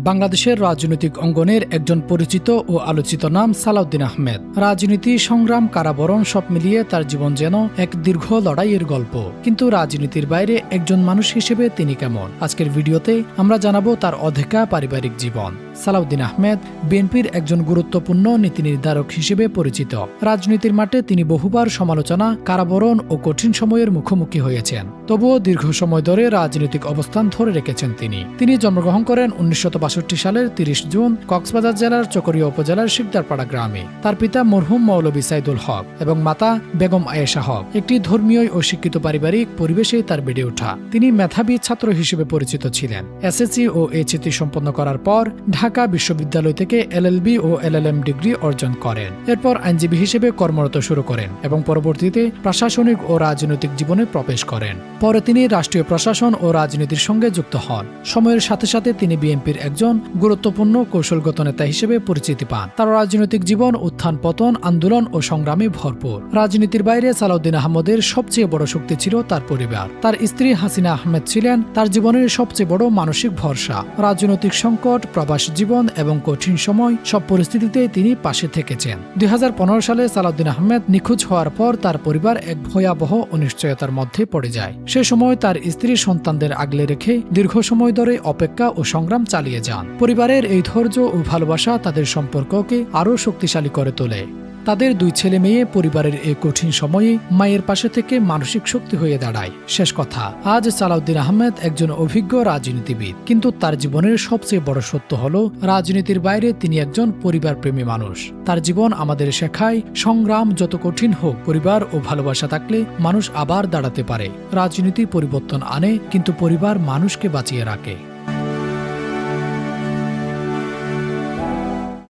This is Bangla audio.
বাংলাদেশের রাজনৈতিক অঙ্গনের একজন পরিচিত ও আলোচিত নাম সালাউদ্দিন আহমেদ। রাজনীতি, সংগ্রাম, কারাবরণ সব মিলিয়ে তার জীবন যেন এক দীর্ঘ লড়াইয়ের গল্প। কিন্তু রাজনীতির বাইরে একজন মানুষ হিসেবে তিনি কেমন? আজকের ভিডিওতে আমরা জানাবো তার অধেকা পারিবারিক জীবন। সালাউদ্দিন আহমেদ বিএনপির একজন গুরুত্বপূর্ণ নীতি নির্ধারক হিসেবে পরিচিত। রাজনীতির মাঠে তিনি বহুবার সমালোচনা, কারাবরণ ও কঠিন সময়ের মুখোমুখি হয়েছেন। তবুও দীর্ঘ সময় ধরে রাজনৈতিক অবস্থান ধরে রেখেছেন তিনি জন্মগ্রহণ করেন 1962 সালের 30 জুন কক্সবাজার জেলার চকরিয়া উপজেলার শিকদারপাড়া গ্রামে। তার পিতা মরহুম মৌলভী সাইদুল হক এবং মাতা বেগম আয়েশা হক। একটি ধর্মীয় ও শিক্ষিত পারিবারিক পরিবেশে তার বেড়ে ওঠা। তিনি মেধাবী ছাত্র হিসেবে পরিচিত ছিলেন। এসএসসি ও এইচএসসি সম্পন্ন করার পর ঢাকা বিশ্ববিদ্যালয় থেকে এলএলবি ও এলএলএম ডিগ্রি অর্জন করেন। এরপর আইনজীবী হিসেবে কর্মরত শুরু করেন এবং পরবর্তীতে প্রশাসনিক ও রাজনৈতিক জীবনে প্রবেশ করেন। পরে তিনি রাষ্ট্রীয় প্রশাসন ও রাজনীতির সঙ্গে যুক্ত হন। সময়ের সাথে সাথে তিনি বিএনপির একজন গুরুত্বপূর্ণ কৌশলগত নেতা হিসেবে পরিচিতি পান। তার রাজনৈতিক জীবন উত্থান পতন, আন্দোলন ও সংগ্রামে ভরপুর। রাজনীতির বাইরে সালাউদ্দিন আহমেদের সবচেয়ে বড় শক্তি ছিল তার পরিবার। তার স্ত্রী হাসিনা আহমেদ ছিলেন তার জীবনের সবচেয়ে বড় মানসিক ভরসা। রাজনৈতিক সংকট, প্রবাস জীবন এবং কঠিন সময় সব পরিস্থিতিতে তিনি পাশে থেকেছেন। 2015 সালে সালাউদ্দিন আহমেদ নিখোঁজ হওয়ার পর তার পরিবার এক ভয়াবহ অনিশ্চয়তার মধ্যে পড়ে যায়। সে সময় তার স্ত্রী সন্তানদের আগলে রেখে দীর্ঘ সময় ধরে অপেক্ষা ও সংগ্রাম চালিয়ে যান। পরিবারের এই ধৈর্য ও ভালোবাসা তাদের সম্পর্ককে আরও শক্তিশালী করে তোলে। তাদের 2 ছেলে মেয়ে পরিবারের এই কঠিন সময়ে মায়ের পাশে থেকে মানসিক শক্তি হয়ে দাঁড়ায়। শেষ কথা, আজ সালাউদ্দিন আহমেদ একজন অভিজ্ঞ রাজনীতিবিদ, কিন্তু তার জীবনের সবচেয়ে বড় সত্য হল রাজনীতির বাইরে তিনি একজন পরিবারপ্রেমী মানুষ। তার জীবন আমাদের শেখায়, সংগ্রাম যত কঠিন হোক, পরিবার ও ভালোবাসা থাকলে মানুষ আবার দাঁড়াতে পারে। রাজনীতি পরিবর্তন আনে, কিন্তু পরিবার মানুষকে বাঁচিয়ে রাখে।